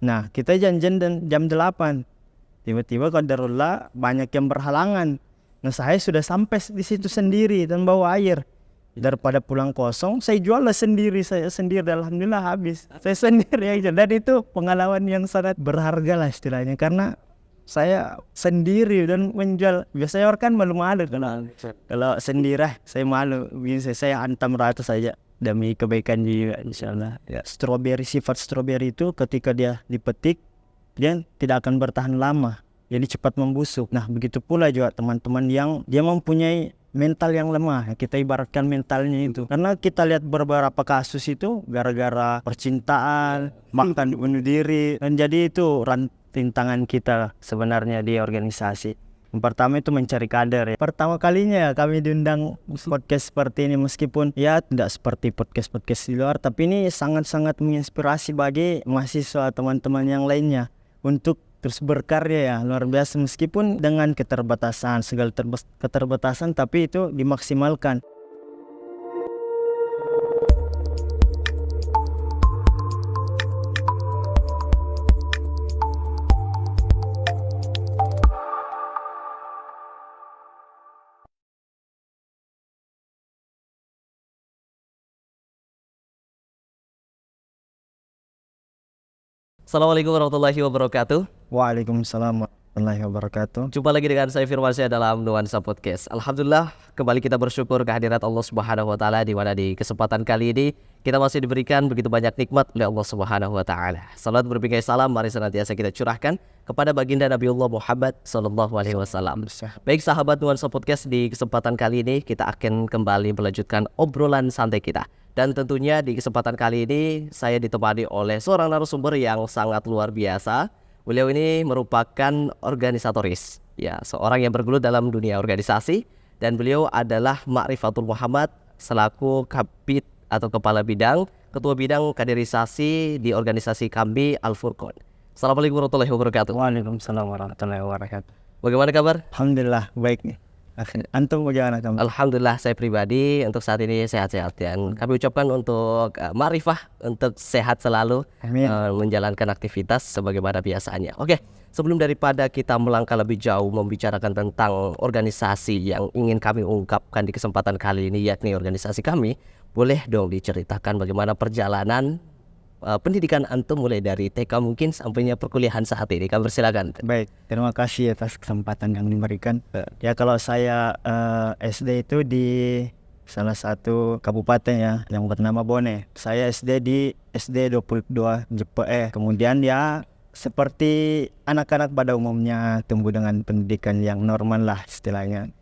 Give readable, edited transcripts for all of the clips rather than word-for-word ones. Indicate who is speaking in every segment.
Speaker 1: Nah, kita janjian jam 8. Tiba-tiba qadarullah banyak yang berhalangan. Nah, saya sudah sampai di situ sendiri dan bawa air. Daripada pulang kosong, saya juallah sendiri, saya sendiri. Alhamdulillah habis. Saya sendiri aja. Dan itu pengalaman yang sangat berharga lah istilahnya. Karena saya sendiri dan menjual. Biasanya orang kan malu-malu kalau sendiri. Saya malu. Biasanya saya antam rata saja demi kebaikan juga insyaallah. Ya, sifat stroberi itu ketika dia dipetik, dia tidak akan bertahan lama, jadi cepat membusuk. Nah, begitu pula juga teman-teman yang dia mempunyai mental yang lemah. Kita ibaratkan mentalnya itu, karena kita lihat beberapa kasus itu gara-gara percintaan, makan bunuh diri, dan jadi itu rintangan kita sebenarnya di organisasi. Yang pertama itu mencari kader ya. Pertama kalinya kami diundang podcast seperti ini, meskipun ya tidak seperti podcast-podcast di luar, tapi ini sangat-sangat menginspirasi bagi mahasiswa teman-teman yang lainnya untuk terus berkarya ya, luar biasa. Meskipun dengan keterbatasan, segala keterbatasan, tapi itu dimaksimalkan.
Speaker 2: Assalamualaikum warahmatullahi wabarakatuh.
Speaker 1: Waalaikumsalam warahmatullahi wabarakatuh.
Speaker 2: Jumpa lagi dengan saya Firmansyah dalam Nuansa Podcast. Alhamdulillah, kembali kita bersyukur kehadirat Allah Subhanahu wa taala, di mana di kesempatan kali ini kita masih diberikan begitu banyak nikmat oleh Allah Subhanahu wa taala. Salat berbingkai salam mari senantiasa kita curahkan kepada baginda Nabiullah Muhammad sallallahu alaihi wasallam. Baik sahabat Nuansa Podcast, di kesempatan kali ini kita akan kembali melanjutkan obrolan santai kita. Dan tentunya di kesempatan kali ini saya ditemani oleh seorang narasumber yang sangat luar biasa. Beliau ini merupakan organisatoris, ya, seorang yang bergelut dalam dunia organisasi, dan beliau adalah Ma'rifatul Muhammad selaku Kabid atau Kepala Bidang, Ketua Bidang Kaderisasi di organisasi kami Al-Furqan. Assalamualaikum warahmatullahi wabarakatuh.
Speaker 1: Waalaikumsalam warahmatullahi wabarakatuh.
Speaker 2: Bagaimana kabar?
Speaker 1: Alhamdulillah baik nih. Antum bagaimana kamu?
Speaker 2: Alhamdulillah saya pribadi untuk saat ini sehat-sehat, dan kami ucapkan untuk Ma'rifah untuk sehat selalu, menjalankan aktivitas sebagaimana biasanya. Oke, sebelum daripada kita melangkah lebih jauh membicarakan tentang organisasi yang ingin kami ungkapkan di kesempatan kali ini, yakni organisasi kami, boleh dong diceritakan bagaimana perjalanan pendidikan antum mulai dari TK mungkin sampainya perkuliahan saat ini. Kami persilakan.
Speaker 1: Baik, terima kasih atas kesempatan yang diberikan. Ya, kalau saya SD itu di salah satu kabupaten ya yang bernama Bone. Saya SD di SD 22 JPE. Kemudian ya seperti anak-anak pada umumnya tumbuh dengan pendidikan yang normal lah istilahnya.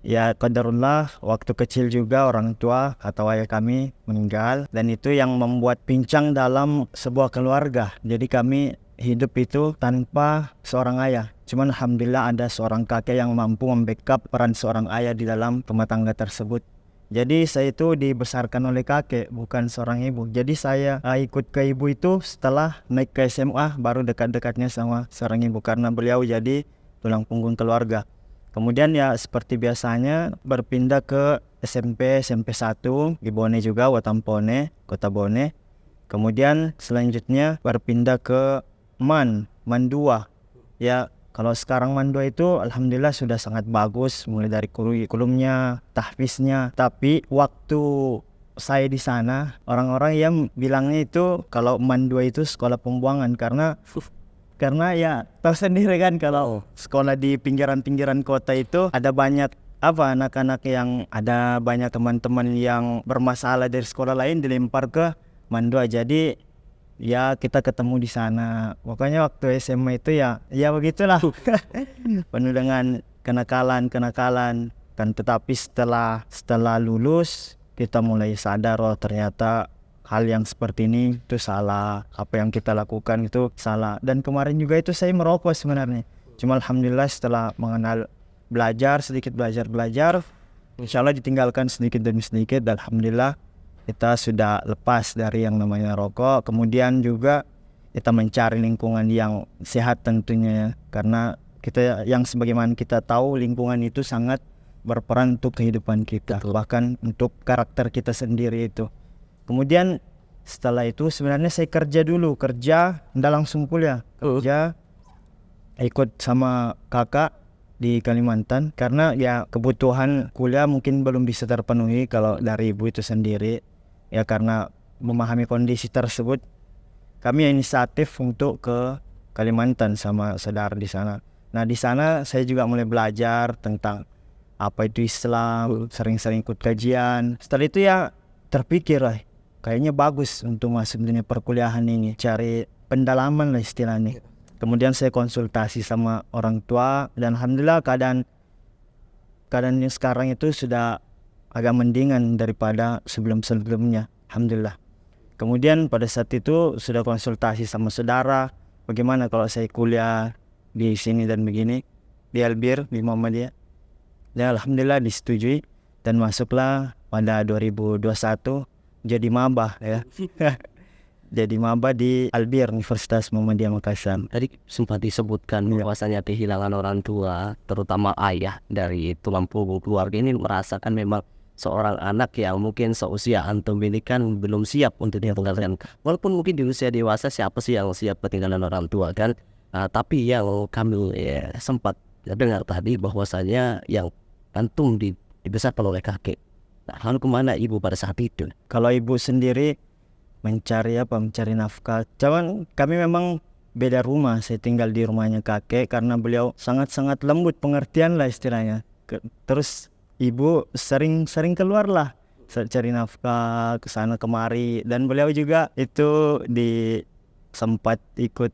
Speaker 1: Ya qadarullah, waktu kecil juga orang tua atau ayah kami meninggal, dan itu yang membuat pincang dalam sebuah keluarga. Jadi kami hidup itu tanpa seorang ayah. Cuman alhamdulillah ada seorang kakek yang mampu membackup peran seorang ayah di dalam rumah tangga tersebut. Jadi saya itu dibesarkan oleh kakek, bukan seorang ibu. Jadi saya ikut ke ibu itu setelah naik ke SMA, baru dekat-dekatnya sama seorang ibu, karena beliau jadi tulang punggung keluarga. Kemudian ya seperti biasanya berpindah ke SMP 1 di Bone juga, Watampone, Kota Bone. Kemudian selanjutnya berpindah ke MAN 2. Ya, kalau sekarang MAN 2 itu alhamdulillah sudah sangat bagus, mulai dari kurikulumnya, tahfiznya. Tapi waktu saya di sana, orang-orang yang bilangnya itu kalau MAN 2 itu sekolah pembuangan, karena ya tahu sendiri kan kalau sekolah di pinggiran-pinggiran kota itu ada banyak anak-anak yang ada banyak teman-teman yang bermasalah dari sekolah lain dilempar ke Mandua. Jadi ya kita ketemu di sana. Pokoknya waktu SMA itu ya begitulah. Penuh dengan kenakalan. Dan tetapi setelah lulus kita mulai sadar, oh ternyata hal yang seperti ini itu salah, apa yang kita lakukan itu salah. Dan kemarin juga itu saya merokok sebenarnya. Cuma alhamdulillah setelah mengenal, sedikit belajar, insya Allah ditinggalkan sedikit demi sedikit. Dan alhamdulillah kita sudah lepas dari yang namanya rokok. Kemudian juga kita mencari lingkungan yang sehat tentunya, karena kita yang sebagaimana kita tahu lingkungan itu sangat berperan untuk kehidupan kita, bahkan untuk karakter kita sendiri itu. Kemudian Setelah itu sebenarnya saya kerja dulu, nggak langsung kuliah. Kerja ikut sama kakak di Kalimantan karena ya kebutuhan kuliah mungkin belum bisa terpenuhi kalau dari ibu itu sendiri. Ya karena memahami kondisi tersebut, kami inisiatif untuk ke Kalimantan sama saudara di sana. Nah di sana saya juga mulai belajar tentang apa itu Islam, sering-sering ikut kajian. Setelah itu ya terpikir lah, kayaknya bagus untuk masuk dunia perkuliahan ini, cari pendalaman lah istilahnya. Kemudian saya konsultasi sama orang tua dan alhamdulillah keadaan yang sekarang itu sudah agak mendingan daripada sebelum-sebelumnya. Alhamdulillah. Kemudian pada saat itu sudah konsultasi sama saudara, bagaimana kalau saya kuliah di sini dan begini, di Albir, di Muhammadiyah. Dan alhamdulillah disetujui dan masuklah pada 2021 jadi maba ya. Jadi maba di Albir, Universitas Muhammadiyah Makassar.
Speaker 2: Tadi sempat disebutkan bahwasanya kehilangan orang tua, terutama ayah dari tulang punggung keluarga ini, merasakan memang seorang anak yang mungkin seusia antum ini kan belum siap untuk ditinggalkan. Walaupun mungkin di usia dewasa siapa sih yang siap ketinggalan orang tua kan? Tapi yang kami sempat dengar tadi bahwasanya yang antum dibesarkan oleh kakek. Nah, lalu kemana ibu pada saat itu?
Speaker 1: Kalau ibu sendiri mencari nafkah. Cuman kami memang beda rumah. Saya tinggal di rumahnya kakek karena beliau sangat-sangat lembut pengertian lah istilahnya. Terus ibu sering keluar lah cari nafkah ke sana kemari, dan beliau juga itu sempat ikut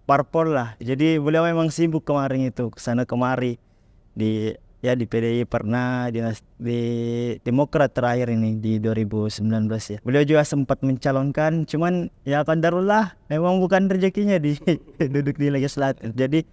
Speaker 1: parpol lah. Jadi beliau memang sibuk kemarin itu ke sana kemari di PDI pernah, di Demokrat terakhir ini di 2019 ya. Beliau juga sempat mencalonkan, cuman ya qadarullah memang bukan rezekinya di duduk di legislatif. Jadi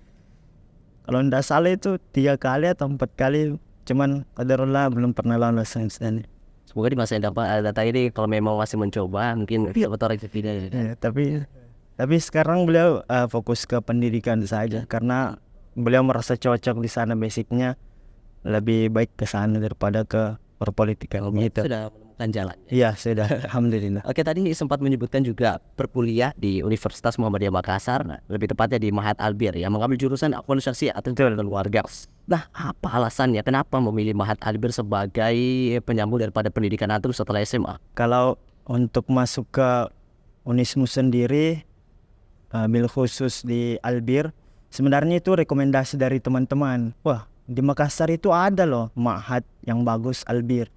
Speaker 1: kalau tidak salah itu 3 kali atau 4 kali, cuman qadarullah belum pernah lolos ini.
Speaker 2: Semoga di masa yang datang ini kalau memang masih mencoba mungkin betul rezekinya.
Speaker 1: Ya, tapi sekarang beliau fokus ke pendidikan saja karena beliau merasa cocok di sana, basicnya lebih baik ke sana daripada ke perpolitikan gitu.
Speaker 2: Sudah menemukan jalan.
Speaker 1: Iya, sudah. Alhamdulillah.
Speaker 2: Oke, tadi sempat menyebutkan juga berkuliah di Universitas Muhammadiyah Makassar, lebih tepatnya di Mahat Albir ya, mengambil jurusan administrasi atau keluarga. Nah, apa alasannya kenapa memilih Mahat Albir sebagai penyambung daripada pendidikan antum setelah SMA?
Speaker 1: Kalau untuk masuk ke Unismu sendiri, bil khusus di Albir, sebenarnya itu rekomendasi dari teman-teman. Wah, di Makassar itu ada loh ma'had yang bagus, Albir.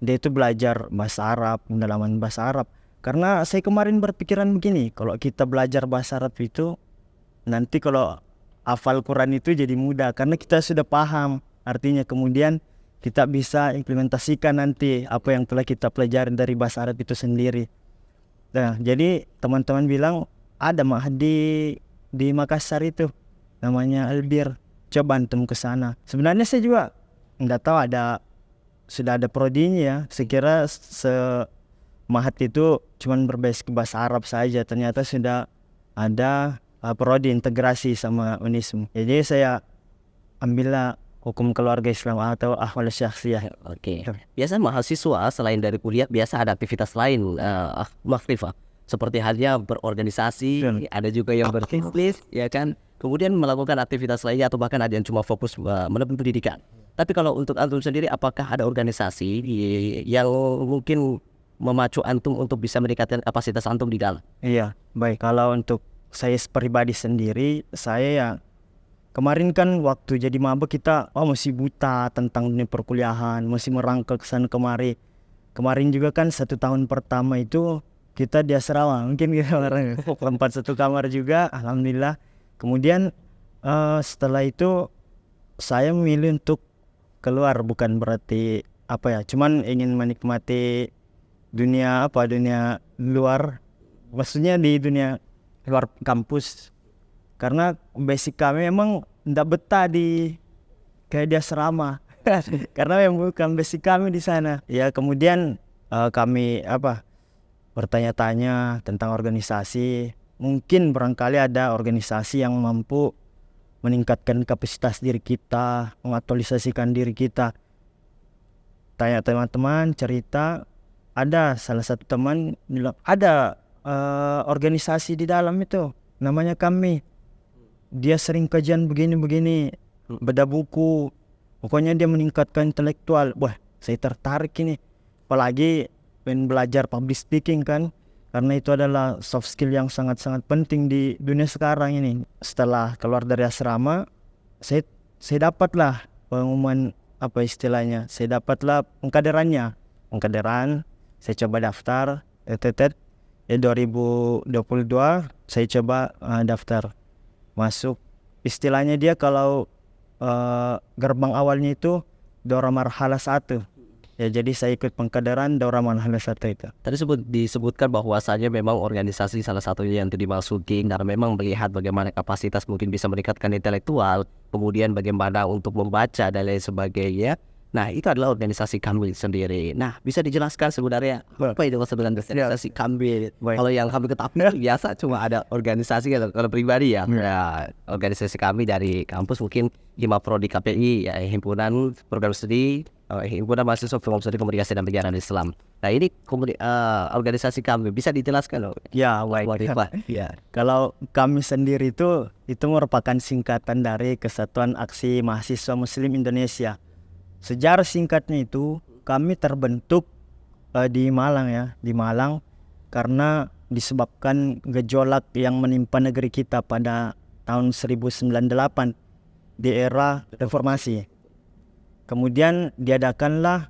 Speaker 1: Dia itu belajar bahasa Arab, pendalaman bahasa Arab. Karena saya kemarin berpikiran begini, kalau kita belajar bahasa Arab itu, nanti kalau hafal Quran itu jadi mudah karena kita sudah paham artinya. Kemudian kita bisa implementasikan nanti apa yang telah kita pelajari dari bahasa Arab itu sendiri. Nah, jadi teman-teman bilang ada ma'had di Makassar itu namanya Albir. Coba antum ke sana. Sebenarnya saya juga nggak tahu sudah ada prodinya ya. Sekira mahat itu cuman berbasis bahasa Arab saja. Ternyata sudah ada prodi integrasi sama Unismu. Jadi saya ambillah hukum keluarga Islam atau ahwal syakhsiyah.
Speaker 2: Oke. Biasa mahasiswa selain dari kuliah biasa ada aktivitas lain, Makrifah. Seperti halnya berorganisasi, ada juga yang berbisnis, ya kan. Kemudian melakukan aktivitas lainnya atau bahkan ada yang cuma fokus menempuh pendidikan. Tapi kalau untuk antum sendiri, apakah ada organisasi yang mungkin memacu antum untuk bisa meningkatkan kapasitas antum di dalam?
Speaker 1: Iya, baik. Kalau untuk saya pribadi sendiri, saya ya kemarin kan waktu jadi maba kita masih buta tentang dunia perkuliahan, masih merangkak kesana kemari. Kemarin juga kan 1 tahun pertama itu kita di asrama, mungkin kita orang tempat satu kamar juga, alhamdulillah. Kemudian setelah itu saya memilih untuk keluar, bukan berarti cuman ingin menikmati dunia luar, maksudnya di dunia luar kampus. Karena basic kami memang ndak betah kayak di asrama. Karena memang bukan basic kami di sana. Ya kemudian kami bertanya-tanya tentang organisasi. Mungkin barangkali ada organisasi yang mampu meningkatkan kapasitas diri kita, mengaktualisasikan diri kita. Tanya teman-teman, cerita, ada salah satu teman bilang ada organisasi di dalam itu namanya kami, dia sering kajian begini-begini, beda buku, pokoknya dia meningkatkan intelektual. Wah, saya tertarik ini, apalagi pengen belajar public speaking kan, karena itu adalah soft skill yang sangat-sangat penting di dunia sekarang ini. Setelah keluar dari asrama, saya dapatlah pengumuman, apa istilahnya, saya dapatlah pengkaderan. Saya coba daftar, ya 2022 saya coba daftar masuk. Istilahnya dia kalau gerbang awalnya itu Dora Marhala 1. Ya, jadi saya ikut pengkaderan Dora Marhala 1 itu.
Speaker 2: Tadi disebutkan bahwasanya memang organisasi salah satunya yang dimasuki karena memang melihat bagaimana kapasitas mungkin bisa meningkatkan intelektual, kemudian bagaimana untuk membaca dan lain sebagainya. Nah, itu adalah organisasi Kambil sendiri. Nah, bisa dijelaskan sebenarnya apa itu sebenarnya organisasi Kambil? Kalau yang kami ketahui biasa cuma ada organisasi kalau pribadi ya. Ya, organisasi kami dari kampus mungkin Himapro di KPI, ya, himpunan program studi, himpunan mahasiswa program studi komunikasi dan penyiaran Islam. Nah, ini organisasi kami bisa dijelaskan loh.
Speaker 1: Ya, baik.
Speaker 2: Ya.
Speaker 1: Kalau kami sendiri itu merupakan singkatan dari Kesatuan Aksi Mahasiswa Muslim Indonesia. Sejarah singkatnya itu kami terbentuk di Malang ya, di Malang, karena disebabkan gejolak yang menimpa negeri kita pada tahun 1098 di era reformasi. Kemudian diadakanlah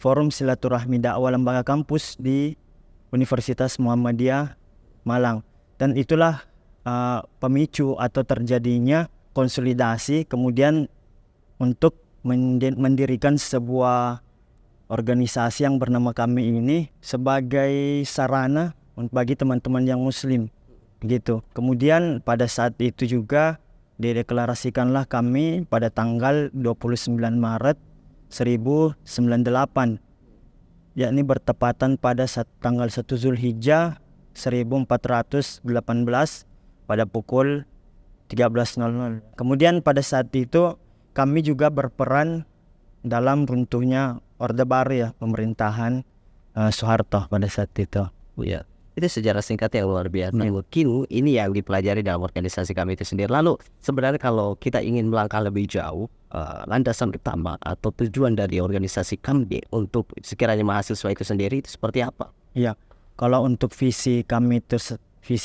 Speaker 1: forum silaturahmi dakwah lembaga kampus di Universitas Muhammadiyah Malang, dan itulah pemicu atau terjadinya konsolidasi kemudian untuk mendirikan sebuah organisasi yang bernama kami ini sebagai sarana bagi teman-teman yang muslim gitu. Kemudian pada saat itu juga dideklarasikanlah kami pada tanggal 29 Maret 1098, yakni bertepatan pada tanggal 1 Zulhijjah 1418 pada pukul 13.00. Kemudian pada saat itu kami juga berperan dalam runtuhnya Orde Baru ya, pemerintahan Soeharto pada saat itu.
Speaker 2: Ya, itu sejarah singkat yang luar biasa. Mungkin ini yang dipelajari dalam organisasi kami itu sendiri. Lalu sebenarnya kalau kita ingin melangkah lebih jauh, landasan utama atau tujuan dari organisasi kami untuk sekiranya mahasiswa itu sendiri itu seperti apa?
Speaker 1: Iya, kalau untuk visi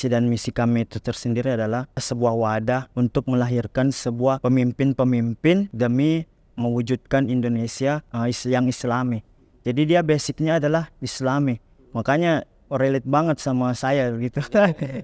Speaker 1: dan misi kami itu tersendiri adalah sebuah wadah untuk melahirkan sebuah pemimpin-pemimpin demi mewujudkan Indonesia yang islami. Jadi dia basicnya adalah islami, makanya relate banget sama saya gitu.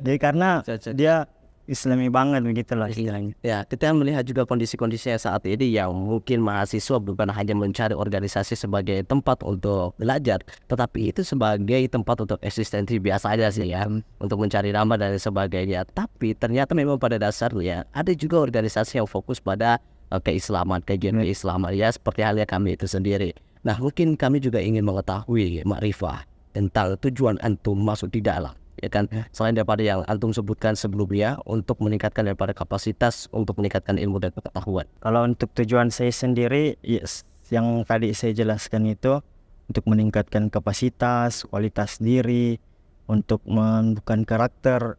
Speaker 1: Jadi karena dia islami banget begitulah istilahnya.
Speaker 2: Ya, kita melihat juga kondisi-kondisi saat ini yang mungkin mahasiswa bukan hanya mencari organisasi sebagai tempat untuk belajar, tetapi itu sebagai tempat untuk eksistensi biasa aja sih ya, untuk mencari nama dan sebagainya. Tapi ternyata memang pada dasarnya ada juga organisasi yang fokus pada keislaman, kajian keislaman ya, seperti halnya kami itu sendiri. Nah, mungkin kami juga ingin mengetahui makrifah tentang tujuan antum masuk di dalam, ya kan, selain daripada yang antum sebutkan sebelumnya untuk meningkatkan daripada kapasitas untuk meningkatkan ilmu dan pengetahuan.
Speaker 1: Kalau untuk tujuan saya sendiri, yes, yang tadi saya jelaskan itu untuk meningkatkan kapasitas, kualitas diri, untuk menumbuhkan karakter.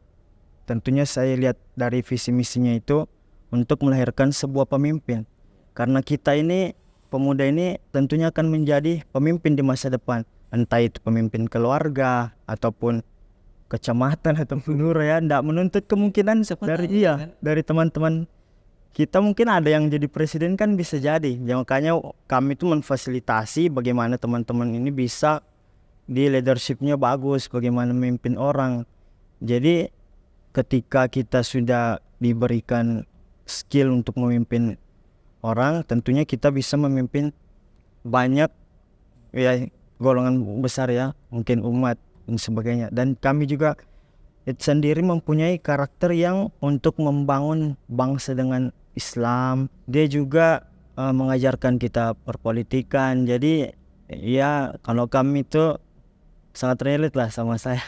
Speaker 1: Tentunya saya lihat dari visi misinya itu untuk melahirkan sebuah pemimpin, karena kita ini pemuda ini tentunya akan menjadi pemimpin di masa depan, entah itu pemimpin keluarga ataupun kecamatan atau lurah ya, tidak menuntut kemungkinan dari teman-teman kita mungkin ada yang jadi presiden kan, bisa jadi ya, makanya kami itu memfasilitasi bagaimana teman-teman ini bisa di leadershipnya bagus, bagaimana memimpin orang. Jadi ketika kita sudah diberikan skill untuk memimpin orang, tentunya kita bisa memimpin banyak ya, golongan besar ya, mungkin umat dan sebagainya. Dan kami juga sendiri mempunyai karakter yang untuk membangun bangsa dengan Islam. Dia juga mengajarkan kita perpolitikan. Jadi ya, kalau kami itu sangat relate lah sama saya.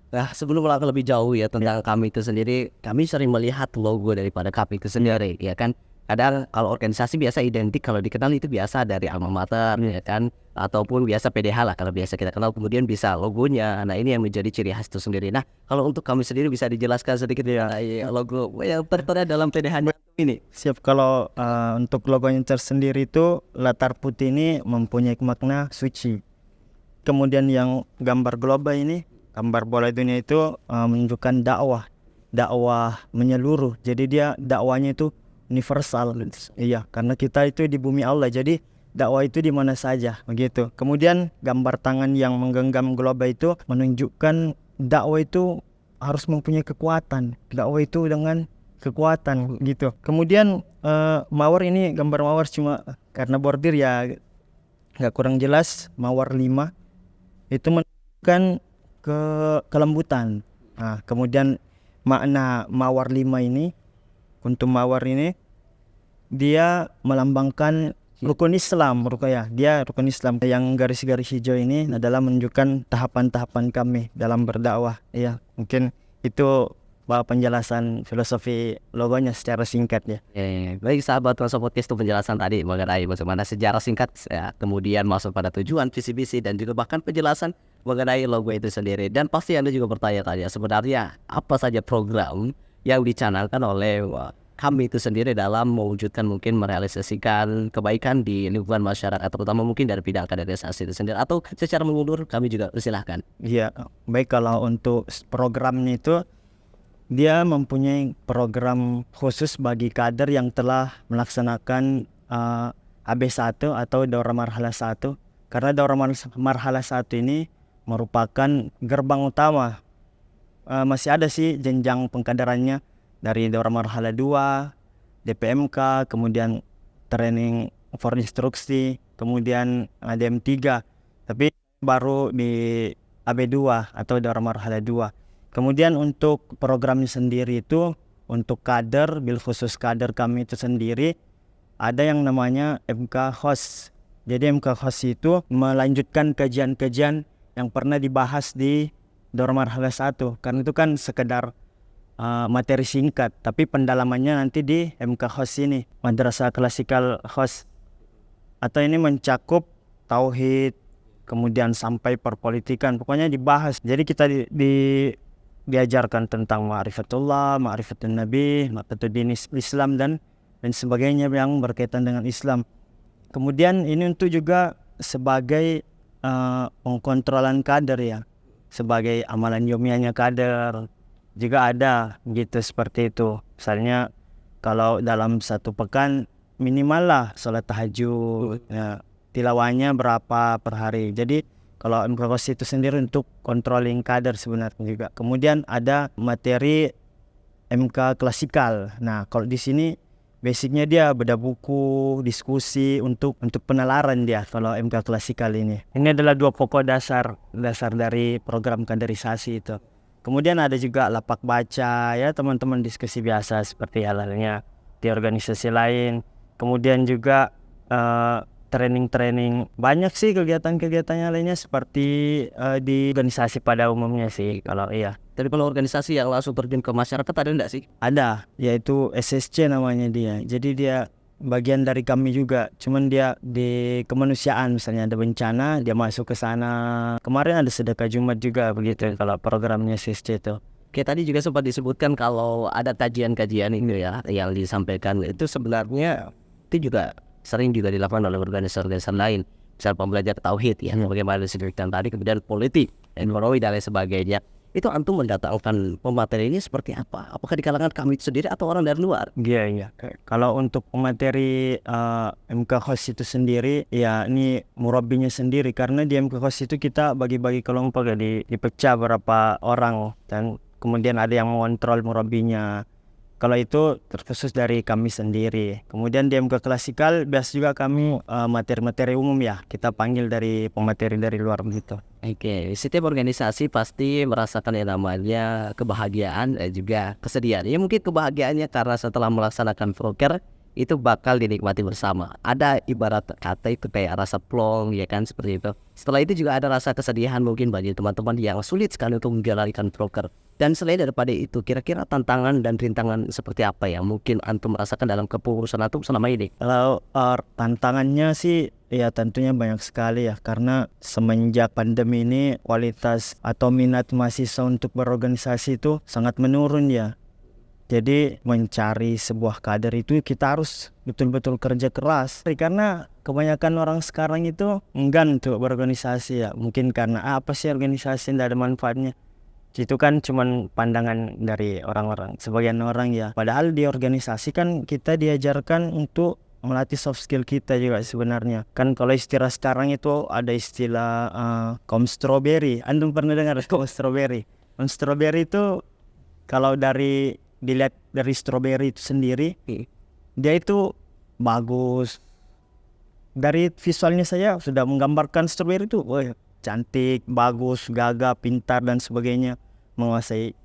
Speaker 2: Nah, sebelum melangkah lebih jauh ya tentang kami itu sendiri, kami sering melihat logo daripada kami itu sendiri, ya kan. Kadang kalau organisasi biasa identik, kalau dikenal itu biasa dari alma mater ya kan, ataupun biasa PDH lah kalau biasa kita kenal, kemudian bisa logonya. Nah ini yang menjadi ciri khas itu sendiri. Nah kalau untuk kami sendiri bisa dijelaskan sedikit ya logo yang tertera dalam PDH-nya ini.
Speaker 1: Siap. Kalau untuk logonya tersendiri itu latar putih ini mempunyai makna suci. Kemudian yang gambar global ini, gambar bola dunia itu menunjukkan dakwah menyeluruh. Jadi dia dakwanya itu universal. Iya, karena kita itu di bumi Allah. Jadi dakwah itu di mana saja begitu. Kemudian gambar tangan yang menggenggam global itu menunjukkan dakwah itu harus mempunyai kekuatan. Dakwah itu dengan kekuatan gitu. Kemudian mawar ini, gambar mawar cuma karena bordir ya nggak kurang jelas. Mawar 5 itu menunjukkan kelembutan. Nah, kemudian makna mawar 5 ini, kuntum mawar ini, dia melambangkan rukun Islam, dia rukun Islam. Yang garis-garis hijau ini adalah menunjukkan tahapan-tahapan kami dalam berdakwah. Iya, mungkin itu penjelasan filosofi logonya secara singkat ya.
Speaker 2: Baik sahabat Nuansa Podcast, itu penjelasan tadi mengenai bagaimana sejarah singkat ya, kemudian masuk pada tujuan, visi misi, dan juga bahkan penjelasan mengenai logo itu sendiri. Dan pasti Anda juga bertanya-tanya sebenarnya apa saja program yang dicanangkan oleh kami itu sendiri dalam mewujudkan, mungkin merealisasikan kebaikan di lingkungan masyarakat, terutama mungkin dari bidang kaderisasi itu sendiri, atau secara mengundur kami juga persilahkan.
Speaker 1: Iya, baik. Kalau untuk programnya itu, dia mempunyai program khusus bagi kader yang telah melaksanakan AB1 atau Daurah Marhala 1. Karena Daurah Marhala 1 ini merupakan gerbang utama. Masih ada sih jenjang pengkaderannya dari Daurah Marhala 2, DPMK, kemudian training for instruksi, kemudian DM3. Tapi baru di AB2 atau Daurah Marhala 2. Kemudian untuk programnya sendiri itu, untuk kader, bil khusus kader kami itu sendiri, ada yang namanya MK Host. Jadi MK Host itu melanjutkan kajian-kajian yang pernah dibahas di Daurah Marhala 1. Karena itu kan sekedar materi singkat, tapi pendalamannya nanti di MK Host ini, Madrasah Klasikal Host. Atau ini mencakup tauhid, kemudian sampai perpolitikan, pokoknya dibahas. Jadi kita diajarkan tentang ma'rifatullah, ma'rifatun nabi, ma'rifatun Islam dan sebagainya yang berkaitan dengan Islam. Kemudian ini untuk juga sebagai pengkontrolan kader ya, sebagai amalan yomianya kader juga ada gitu, seperti itu. Misalnya kalau dalam satu pekan minimal lah sholat tahajud ya, tilawahnya berapa per hari. Jadi kalau MKKOS itu sendiri untuk controlling kader sebenarnya juga. Kemudian ada materi MK klasikal. Nah, kalau di sini basicnya dia beda buku, diskusi untuk penalaran dia kalau MK klasikal ini. Ini adalah 2 pokok dasar dari program kaderisasi itu. Kemudian ada juga lapak baca ya, teman-teman diskusi biasa seperti halnya di organisasi lain. Kemudian juga training banyak sih kegiatan-kegiatannya lainnya seperti di organisasi pada umumnya sih kalau iya.
Speaker 2: Tapi kalau organisasi yang langsung terjun ke masyarakat ada enggak sih?
Speaker 1: Ada, yaitu SSC namanya dia. Jadi dia bagian dari kami juga, cuman dia di kemanusiaan, misalnya ada bencana dia masuk ke sana. Kemarin ada sedekah Jumat juga begitu kalau programnya SSC itu.
Speaker 2: Oke, tadi juga sempat disebutkan kalau ada kajian-kajian ini ya yang disampaikan, itu sebenarnya itu juga sering juga dilakukan oleh organisasi lain, misal pembelajar tauhid ya, bagaimana disebutkan tadi, kemudian politik, ekonomi dan lain sebagainya. Itu antum mendatangkan pemateri ini seperti apa? Apakah di kalangan kami sendiri atau orang dari luar?
Speaker 1: Iya. Kalau untuk pemateri MK Host itu sendiri, ya ini murabinya sendiri. Karena di MK Host itu kita bagi-bagi kelompok ya, dipecah berapa orang, dan kemudian ada yang mengontrol murabinya. Kalau itu terkhusus dari kami sendiri. Kemudian di MK klasikal biasa juga kami materi-materi umum ya, kita panggil dari pemateri dari luar begitu.
Speaker 2: Oke, setiap organisasi pasti merasakan yang namanya kebahagiaan dan juga kesedihan. Ya mungkin kebahagiaannya karena setelah melaksanakan proker itu bakal dinikmati bersama. Ada ibarat kata itu kayak rasa plong ya kan, seperti itu. Setelah itu juga ada rasa kesedihan mungkin bagi teman-teman yang sulit sekali untuk menjalankan proker. Dan selain daripada itu, kira-kira tantangan dan rintangan seperti apa yang mungkin antum merasakan dalam kepengurusan antum selama ini?
Speaker 1: Kalau tantangannya sih ya tentunya banyak sekali ya, karena semenjak pandemi ini kualitas atau minat mahasiswa untuk berorganisasi itu sangat menurun ya. Jadi mencari sebuah kader itu kita harus betul-betul kerja keras. Karena kebanyakan orang sekarang itu enggan untuk berorganisasi ya. Mungkin karena apa sih organisasi, tidak ada manfaatnya. Itu kan cuman pandangan dari orang-orang, sebagian orang ya. Padahal di organisasi kan kita diajarkan untuk melatih soft skill kita juga sebenarnya. Kan kalau istilah sekarang itu ada istilah kaum strawberry. Antum pernah dengar kaum strawberry? Kaum strawberry itu kalau dilihat dari strawberry itu sendiri, dia itu bagus. Dari visualnya saya sudah menggambarkan strawberry itu, wah, cantik, bagus, gagah, pintar dan sebagainya, menguasai.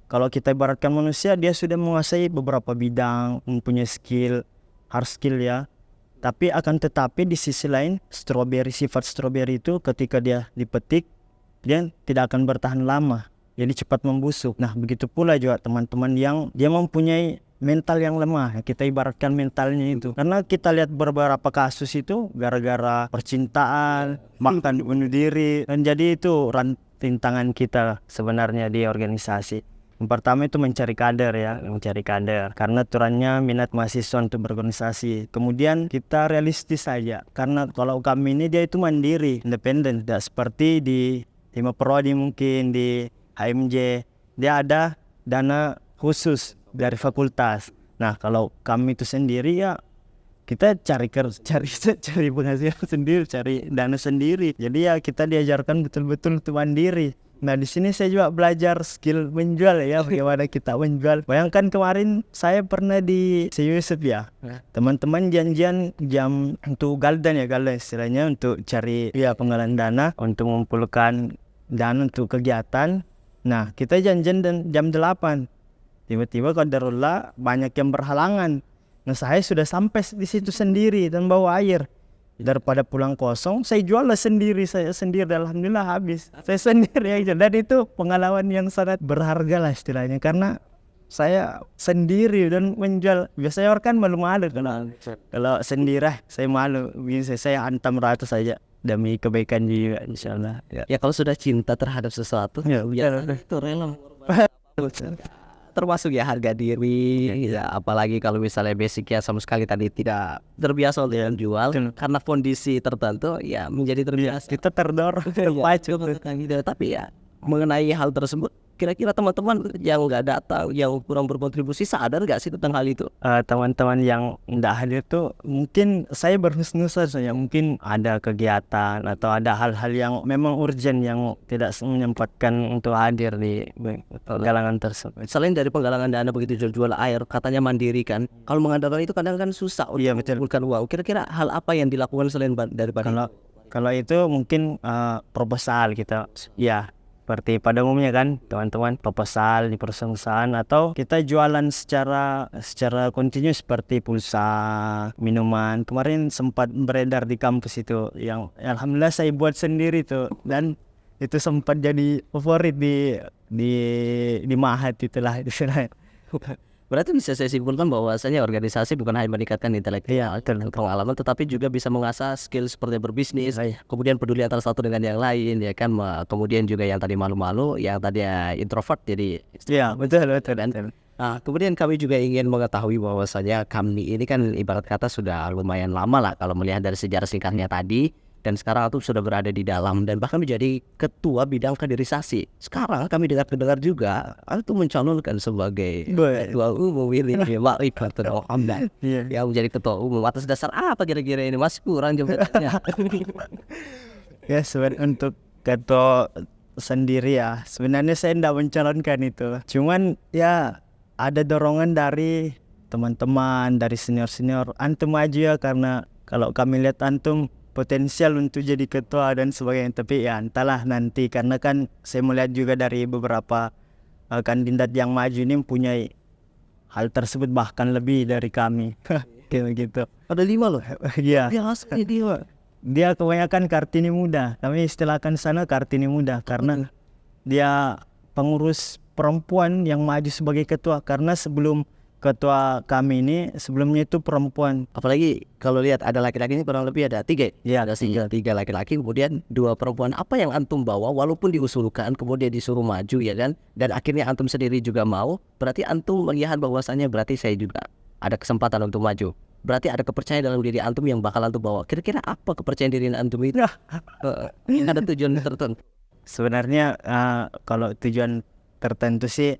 Speaker 1: Kalau kita ibaratkan manusia, dia sudah menguasai beberapa bidang, mempunyai skill, hard skill ya. Tapi akan tetapi di sisi lain, sifat strawberry itu ketika dia dipetik, dia tidak akan bertahan lama. Jadi cepat membusuk. Nah, begitu pula juga teman-teman yang dia mempunyai mental yang lemah. Kita ibaratkan mentalnya itu. Karena kita lihat beberapa kasus itu gara-gara percintaan, makan bunuh diri. Dan jadi itu rintangan kita sebenarnya di organisasi. Yang pertama itu mencari kader ya, mencari kader. Karena aturannya minat mahasiswa untuk berorganisasi. Kemudian kita realistis saja. Karena kalau kami ini dia itu mandiri, independen. Tidak seperti di Hima Prodi mungkin, di HMJ, dia ada dana khusus dari fakultas. Nah, kalau kami itu sendiri ya kita cari penghasilan sendiri, cari dana sendiri. Jadi ya kita diajarkan betul-betul untuk mandiri. Nah, di sini saya juga belajar skill menjual ya, bagaimana kita menjual. Bayangkan kemarin saya pernah di Yusuf ya. Teman-teman janjian jam untuk galdan istilahnya, untuk cari ya penggalan dana untuk mengumpulkan dana untuk kegiatan. Nah, kita janjian jam 8. Tiba-tiba qadarullah banyak yang berhalangan. Nah, saya sudah sampai di situ sendiri dan bawa air. Daripada pulang kosong, saya juallah sendiri. Saya sendiri, alhamdulillah habis. Saya sendiri aja. Dan itu pengalaman yang sangat berharga lah istilahnya. Karena saya sendiri dan menjual. Biasanya orang kan malu-malu kalau sendiri. Saya malu. Bisa saya hantam rata saja demi kebaikan juga, insyaallah.
Speaker 2: Ya kalau sudah cinta terhadap sesuatu,
Speaker 1: Ya,
Speaker 2: itu rela mengorbankan. Termasuk ya harga diri, ya, apalagi kalau misalnya basicnya sama sekali tadi tidak terbiasa untuk menjual, karena kondisi tertentu ya menjadi terbiasa.
Speaker 1: Kita terdorong, terpacu.
Speaker 2: Tapi ya mengenai hal tersebut, kira-kira teman-teman yang nggak datang, yang kurang berkontribusi, sadar nggak sih tentang hal itu?
Speaker 1: Teman-teman yang tidak hadir tuh mungkin saya berhusnuzon saja, mungkin ada kegiatan atau ada hal-hal yang memang urgent yang tidak menyempatkan untuk hadir di penggalangan tersebut.
Speaker 2: Selain dari penggalangan dana begitu jual air, katanya mandiri kan. Kalau mengandalkan itu kadang kan susah untuk mengumpulkan uang. Kira-kira hal apa yang dilakukan selain daripada
Speaker 1: kalau itu mungkin proposal kita ya. Seperti pada umumnya kan teman-teman, proposal di perusahaan atau kita jualan secara kontinu seperti pulsa, minuman. Kemarin sempat beredar di kampus itu yang alhamdulillah saya buat sendiri tuh, dan itu sempat jadi favorit di Mahat itulah.
Speaker 2: Berarti bisa saya simpulkan bahwasanya organisasi bukan hanya meningkatkan intelektual dan pengalaman, tetapi juga bisa mengasah skill seperti berbisnis, kemudian peduli antara satu dengan yang lain, ya kan. Kemudian juga yang tadi malu-malu, yang tadi introvert jadi.
Speaker 1: Iya, betul.
Speaker 2: Nah, kemudian kami juga ingin mengetahui bahwasanya kami ini kan ibarat kata sudah lumayan lama lah kalau melihat dari sejarah singkatnya tadi. Dan sekarang tuh sudah berada di dalam dan bahkan menjadi ketua bidang kaderisasi. Sekarang kami dengar juga itu mencalonkan sebagai ketua umum ini Ma'rifatul Hamdan yang menjadi ketua umum. Atas dasar apa kira-kira ini? Masih kurang jabatannya.
Speaker 1: Ya, sebenarnya untuk ketua sendiri ya, sebenarnya saya tidak mencalonkan itu. Cuman ya ada dorongan dari teman-teman, dari senior-senior, antum maju ya, karena kalau kami lihat antum potensial untuk jadi ketua dan sebagainya. Tapi ya entahlah nanti, karena kan saya melihat juga dari beberapa kandidat yang maju ini mempunyai hal tersebut bahkan lebih dari kami. Gitu.
Speaker 2: Ada 5 loh.
Speaker 1: Iya.
Speaker 2: Biasa
Speaker 1: Dia kebanyakan Kartini muda. Kami istilahkan sana Kartini muda karena dia pengurus perempuan yang maju sebagai ketua, karena sebelum ketua kami ini sebelumnya itu perempuan.
Speaker 3: Apalagi kalau lihat ada laki-laki ini kurang lebih ada 3.
Speaker 1: Ya,
Speaker 3: Ada tiga laki-laki, kemudian 2 perempuan. Apa yang antum bawa walaupun diusulkan kemudian disuruh maju ya kan? Dan akhirnya antum sendiri juga mau. Berarti antum melihat bahwasannya berarti saya juga ada kesempatan untuk maju. Berarti ada kepercayaan dalam diri antum yang bakal antum bawa. Kira-kira apa kepercayaan diri antum itu? Ada tujuan tertentu.
Speaker 1: Sebenarnya kalau tujuan tertentu sih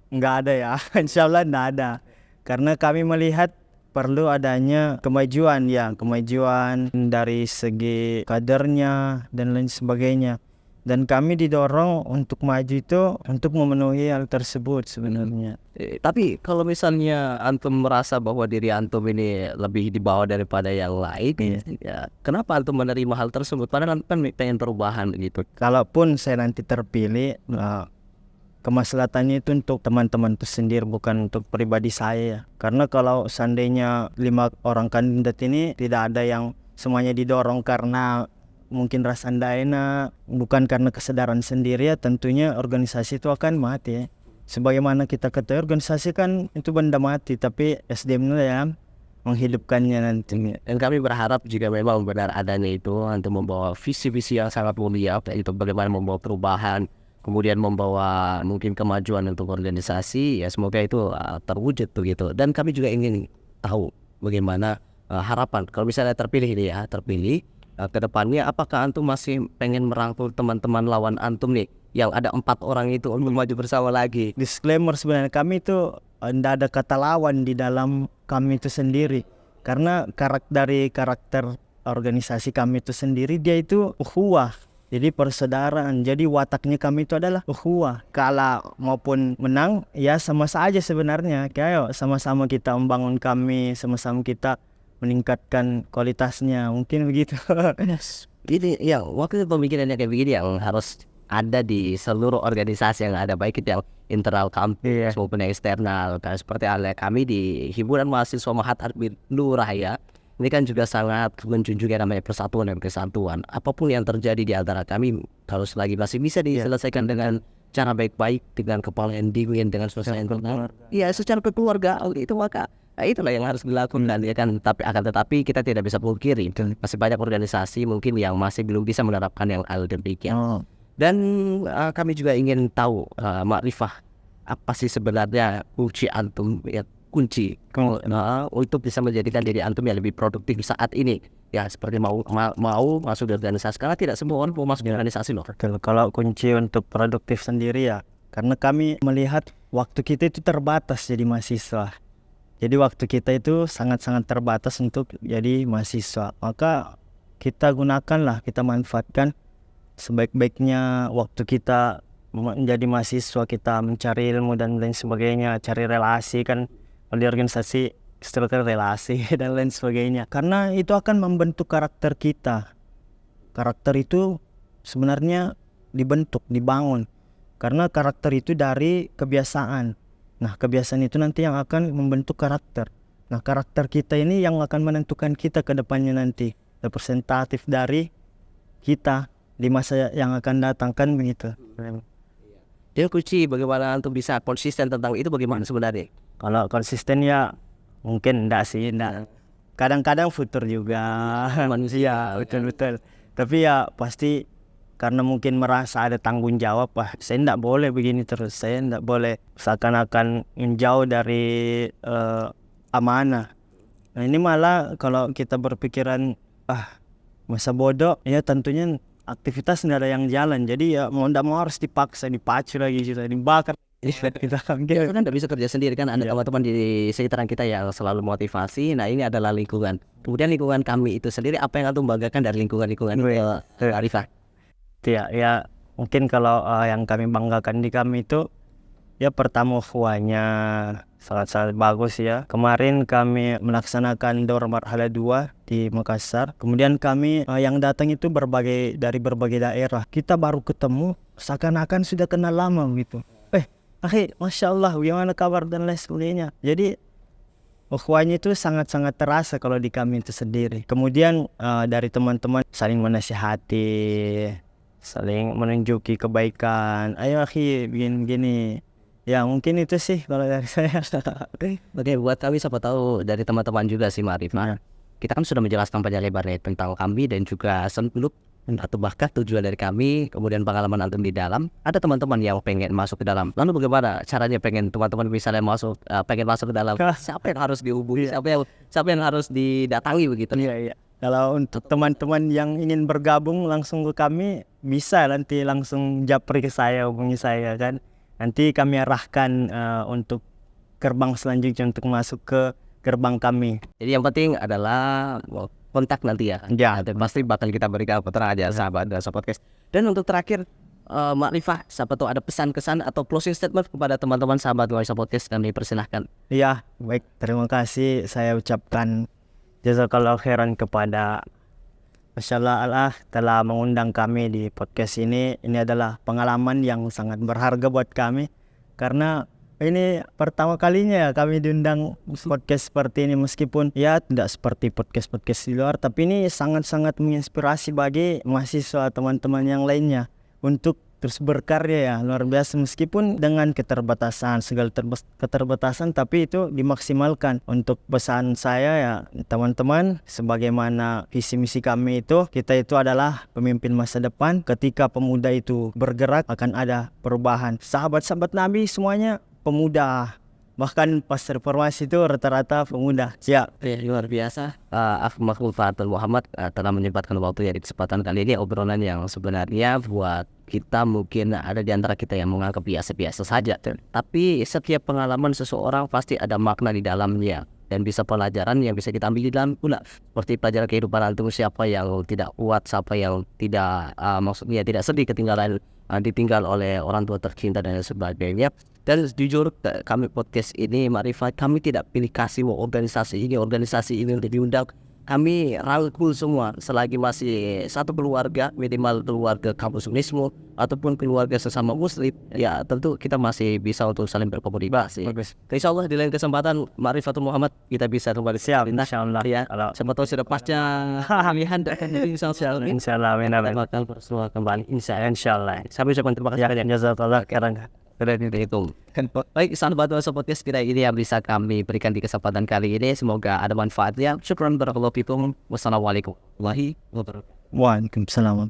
Speaker 1: nggak ada ya. Insya Allah nggak ada, karena kami melihat perlu adanya kemajuan dari segi kadernya dan lain sebagainya, dan kami didorong untuk maju itu untuk memenuhi hal tersebut sebenarnya.
Speaker 3: Tapi kalau misalnya antum merasa bahwa diri antum ini lebih di bawah daripada yang lain, ya, kenapa antum menerima hal tersebut? Padahal antum kan pengen perubahan gitu.
Speaker 1: Kalaupun saya nanti terpilih, kemaslahatannya itu untuk teman-teman itu sendiri, bukan untuk pribadi saya. Karena kalau seandainya 5 orang kandidat ini tidak ada yang semuanya didorong karena mungkin rasa enak, bukan karena kesadaran sendiri, ya tentunya organisasi itu akan mati ya. Sebagaimana kita ketahui, organisasi kan itu benda mati, tapi SDM-nya ya menghidupkannya nantinya.
Speaker 3: Dan kami berharap jika memang benar adanya itu antum membawa visi-visi yang sangat mulia, yaitu bagaimana membawa perubahan, kemudian membawa mungkin kemajuan untuk organisasi, ya semoga itu terwujud begitu. Dan kami juga ingin tahu bagaimana harapan kalau misalnya terpilih ini ya, ke depannya apakah antum masih pengen merangkul teman-teman lawan antum nih yang ada 4 orang itu untuk maju bersama lagi?
Speaker 1: Disclaimer, sebenarnya kami itu tidak ada kata lawan di dalam kami itu sendiri, karena karakter organisasi kami itu sendiri, dia itu ukhuwah, jadi persaudaraan. Jadi wataknya kami itu adalah ukhuwah. Kalah maupun menang ya sama saja sebenarnya. Kayak sama-sama kita membangun kami, sama-sama kita meningkatkan kualitasnya, mungkin begitu.
Speaker 3: Ini ya waktu pemikirannya kayak begini yang harus ada di seluruh organisasi yang ada, baik itu yang internal kampus maupun yang eksternal. Dan seperti halnya kami di himpunan mahasiswa Mahat Arbin Lurah ya, ini kan juga sangat menjunjung yang namanya persatuan dan kesatuan. Apapun yang terjadi di antara kami, kalau selagi masih bisa diselesaikan dengan cara baik-baik, dengan kepala yang dingin, dengan suasana yang tenang, ya secara kekeluargaan itu, maka itulah yang harus dilakukan ya kan. Tetapi kita tidak bisa pungkiri masih banyak organisasi mungkin yang masih belum bisa menerapkan yang hal demikian. Dan kami juga ingin tahu makrifah apa sih sebenarnya kunci antum ya, kunci untuk bisa menjadikan diri antum yang lebih produktif saat ini ya, seperti mau masuk di organisasi, karena tidak semua orang mau masuk di organisasi loh.
Speaker 1: Kalau kunci untuk produktif sendiri ya, karena kami melihat waktu kita itu terbatas jadi mahasiswa. Jadi waktu kita itu sangat-sangat terbatas untuk jadi mahasiswa, maka kita gunakanlah, kita manfaatkan sebaik-baiknya waktu kita menjadi mahasiswa, kita mencari ilmu dan lain sebagainya, cari relasi kan, di organisasi struktur relasi dan lain sebagainya, karena itu akan membentuk karakter kita. Karakter itu sebenarnya dibangun, karena karakter itu dari kebiasaan. Nah, kebiasaan itu nanti yang akan membentuk karakter. Nah, karakter kita ini yang akan menentukan kita ke depannya nanti, representatif dari kita di masa yang akan datang kan begitu.
Speaker 3: Jadi kunci bagaimana antum bisa konsisten tentang itu bagaimana sebenarnya?
Speaker 1: Kalau konsisten ya mungkin enggak. Kadang-kadang futur juga manusia, betul-betul. Tapi ya pasti karena mungkin merasa ada tanggung jawab, saya enggak boleh begini terus, saya enggak boleh seakan-akan menjauh dari amanah. Nah, ini malah kalau kita berpikiran masa bodoh, ya tentunya aktivitas nggak ada yang jalan, jadi ya mau nggak mau harus dipacu lagi, kita dibakar. Kita kan
Speaker 3: tidak bisa kerja sendiri kan, ada teman-teman di sekitaran kita yang selalu motivasi. Nah ini adalah lingkungan. Kemudian lingkungan kami itu sendiri, apa yang antum banggakan dari lingkungan Arifah?
Speaker 1: Ya mungkin kalau yang kami banggakan di kami itu ya pertama ukhuwahnya sangat-sangat bagus ya. Kemarin kami melaksanakan Daur Marhala 2 di Makassar. Kemudian kami yang datang itu dari berbagai daerah. Kita baru ketemu seakan-akan sudah kenal lama gitu. Masya Allah, gimana kabar dan lain sebagainya. Jadi ukhuwahnya itu sangat-sangat terasa kalau di kami itu sendiri. Kemudian dari teman-teman saling menasihati, saling menunjuki kebaikan. Ayo akhi, begini-begini. Ya mungkin itu sih kalau dari saya.
Speaker 3: Oke, buat kami siapa tahu dari teman-teman juga sih Marif. Nah, kita kan sudah menjelaskan panjang lebar tentang kami dan juga seluk atau bahkan tujuan dari kami, kemudian pengalaman antum di dalam. Ada teman-teman yang pengen masuk ke dalam. Lalu bagaimana caranya pengen teman-teman misalnya masuk pengen masuk ke dalam? Siapa yang harus dihubungi? Siapa yang harus didatangi begitu?
Speaker 1: Iya. Kalau untuk teman-teman yang ingin bergabung langsung ke kami, bisa nanti langsung japri ke saya, hubungi saya kan. Nanti kami arahkan untuk gerbang selanjutnya untuk masuk ke gerbang kami.
Speaker 3: Jadi yang penting adalah kontak nanti ya.
Speaker 1: Ya,
Speaker 3: Dan pasti bakal kita berikan penerang aja sahabat dan sahabat podcast. Dan untuk terakhir Mak Rifah, siapa tahu ada pesan-kesan atau closing statement kepada teman-teman sahabat Nuansa Podcast, kami persilahkan.
Speaker 1: Iya, baik. Terima kasih saya ucapkan jazakallahu khairan kepada Masya Allah telah mengundang kami di podcast ini. Ini adalah pengalaman yang sangat berharga buat kami. Karena ini pertama kalinya ya kami diundang podcast seperti ini. Meskipun ya tidak seperti podcast-podcast di luar. Tapi ini sangat-sangat menginspirasi bagi mahasiswa teman-teman yang lainnya. Untuk terus berkarya ya luar biasa, meskipun dengan keterbatasan segala keterbatasan, tapi itu dimaksimalkan. Untuk pesan saya ya teman-teman, sebagaimana visi misi kami itu, kita itu adalah pemimpin masa depan. Ketika pemuda itu bergerak akan ada perubahan. Sahabat-sahabat Nabi semuanya pemuda, bahkan pas reformasi itu rata-rata pemuda. Siap.
Speaker 3: Luar biasa. Aku Makhluk Fatul Muhammad telah menyempatkan waktu ya di kesempatan kali ini, obrolan yang sebenarnya buat kita mungkin ada di antara kita yang menganggap biasa-biasa saja. Tapi setiap pengalaman seseorang pasti ada makna di dalamnya dan bisa pelajaran yang bisa kita ambil di dalam pula. Seperti pelajaran kehidupan antum, siapa yang tidak kuat, siapa yang tidak maksudnya tidak sedih ketinggalan ditinggal oleh orang tua tercinta dan sebagainya. Dan jujur kami podcast ini Marifat, kami tidak pilih kasih organisasi ini untuk diundang. Kami rangkul semua selagi masih satu keluarga, minimal keluarga kampus Unismu ataupun keluarga sesama muslim, ya tentu kita masih bisa untuk saling berkomunikasi. Insya Allah di lain kesempatan Marifatul Muhammad kita bisa kembali.
Speaker 1: Siap, insya Allah
Speaker 3: Ya,
Speaker 1: kalau
Speaker 3: siapa tahu sudah pasca pilihan dan insya Allah
Speaker 1: insya Allah
Speaker 3: akan bersuara kembali.
Speaker 1: insya Allah.
Speaker 3: Sampai ucapkan terima kasih banyak.
Speaker 1: Jazakallah khairan.
Speaker 3: Itu. Baik, sahabat Nuansa Podcast, kita ini yang bisa kami berikan di kesempatan kali ini. Semoga ada manfaatnya. Syukran barakallahu fikum. Wassalamualaikum warahmatullahi wabarakatuh.
Speaker 1: Waalaikumsalam.